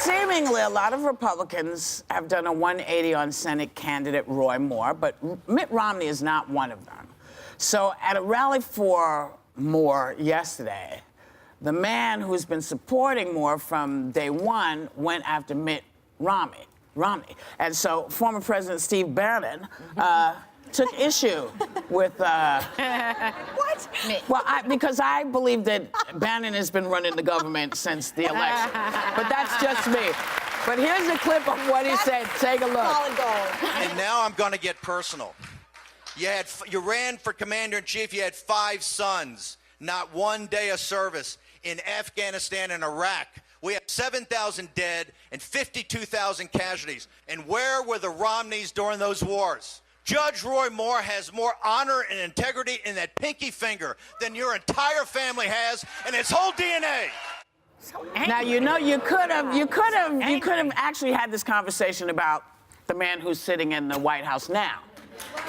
seemingly, a lot of Republicans have done a 180 on Senate candidate Roy Moore, but Mitt Romney is not one of them. So at a rally for Moore yesterday, the man who's been supporting Moore from day one went after Mitt Romney. And so former President Steve Bannon took issue with... What? Well, because I believe that Bannon has been running the government since the election. But that's just me. But here's a clip of what he said. Take a look. Solid gold. And now I'm going to get personal. You ran for commander-in-chief. You had 5 sons. Not one day of service in Afghanistan and Iraq. We have 7,000 dead and 52,000 casualties. And where were the Romneys during those wars? Judge Roy Moore has more honor and integrity in that pinky finger than your entire family has in its whole DNA. Now, you know, you could have actually had this conversation about the man who's sitting in the White House now.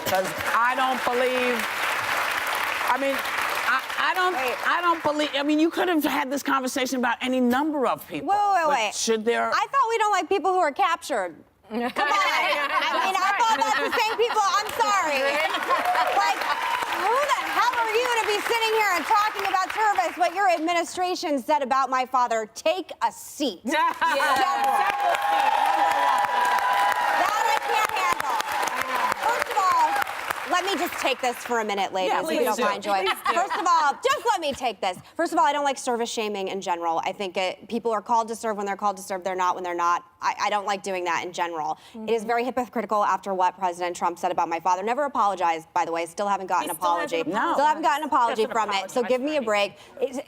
Because I don't believe, I mean, you could have had this conversation about any number of people. Wait. Should there? I thought we don't like people who are captured. Come on. I mean, I thought that's the same people. I'm sorry. Like, who the hell are you to be sitting here and talking about service, what your administration said about my father? Take a seat. That I can't handle. First of all, let me just take this for a minute, ladies, if you don't mind, Joy. First of all, just let me take this. First of all, I don't like service shaming in general. I think people are called to serve when they're called to serve. They're not when they're not. I don't like doing that in general. It is very hypocritical after what President Trump said about my father. Never apologized, by the way. Still haven't gotten an apology. Still haven't gotten an apology from it. So give me a break.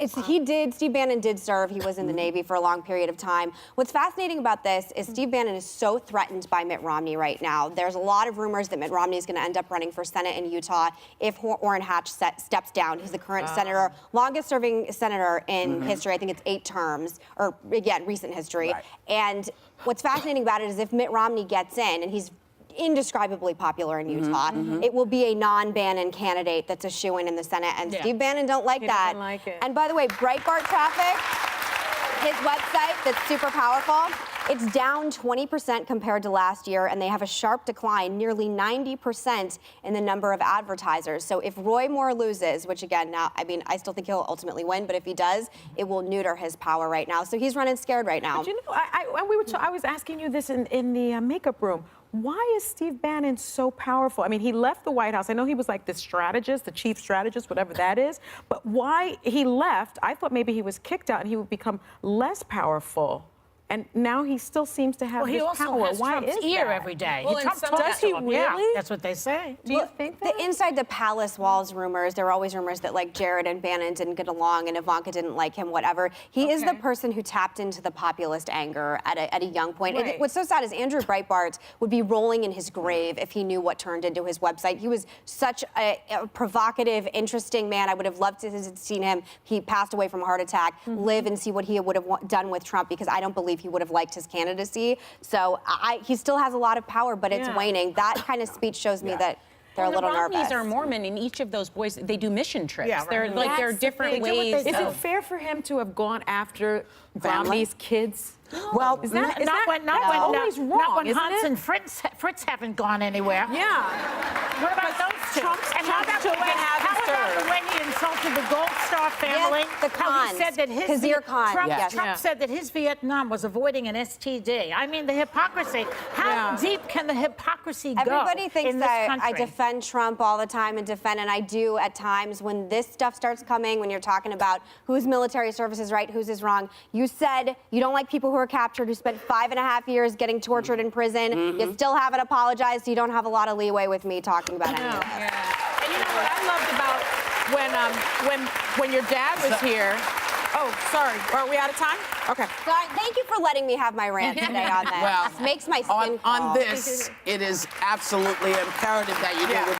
Steve Bannon did serve. He was in the Navy for a long period of time. What's fascinating about this is Steve Bannon is so threatened by Mitt Romney right now. There's a lot of rumors that Mitt Romney is going to end up running for Senate in Utah if Orrin Hatch steps down. He's the current senator, longest serving senator in history. I think it's 8 terms, or again, recent history. Right. And what's fascinating about it is if Mitt Romney gets in, and he's indescribely popular in Utah, it will be a non-Bannon candidate that's a shoo-in in the Senate, and Steve Bannon don't like that. Doesn't like it. And by the way, Breitbart Traffic, his website that's super powerful, it's down 20% compared to last year, and they have a sharp decline, nearly 90% in the number of advertisers. So if Roy Moore loses, which again, now, I mean, I still think he'll ultimately win, but if he does, it will neuter his power right now. So he's running scared right now. But you know, I was asking you this in the makeup room. Why is Steve Bannon so powerful? I mean, he left the White House. I know he was like the strategist, the chief strategist, whatever that is. But why he left, I thought maybe he was kicked out and he would become less powerful. And now he still seems to have this power. Well, he also has Why Trump's is ear that? every day. Well, does he really? Yeah, that's what they say. Do you think that? The inside the palace walls rumors, there were always rumors that like Jared and Bannon didn't get along and Ivanka didn't like him, whatever. He is the person who tapped into the populist anger at a young point. Right. And what's so sad is Andrew Breitbart would be rolling in his grave if he knew what turned into his website. He was such a provocative, interesting man. I would have loved to have seen him. He passed away from a heart attack, live and see what he would have done with Trump, because I don't believe he would have liked his candidacy. So he still has a lot of power, but it's waning. That kind of speech shows me that they're a little nervous. The Romneys are Mormon, and each of those boys, they do mission trips. Yeah, right. They're like, there are different ways. Is it fair for him to have gone after Romney's kids? Well, Not when always wrong, Hans isn't it? and Fritz haven't gone anywhere. Yeah. What about those two? And how about the way he insulted the Gold Star family? the How he Khans. said that Kazir Khan, yes. Trump said that his Vietnam was avoiding an STD. I mean, the hypocrisy. How deep can the hypocrisy go? Everybody thinks in this that I country? defend Trump all the time and I do at times when this stuff starts coming, when you're talking about whose military service is right, whose is wrong. You said you don't like people who are captured, who spent 5.5 years getting tortured in prison. You still haven't apologized, so you don't have a lot of leeway with me talking about any of this. And you know what I loved about when your dad was here. Oh, sorry. Are we out of time? Okay. So thank you for letting me have my rant today on that. Well, This makes my skin on crawl. this, it is absolutely imperative that you do what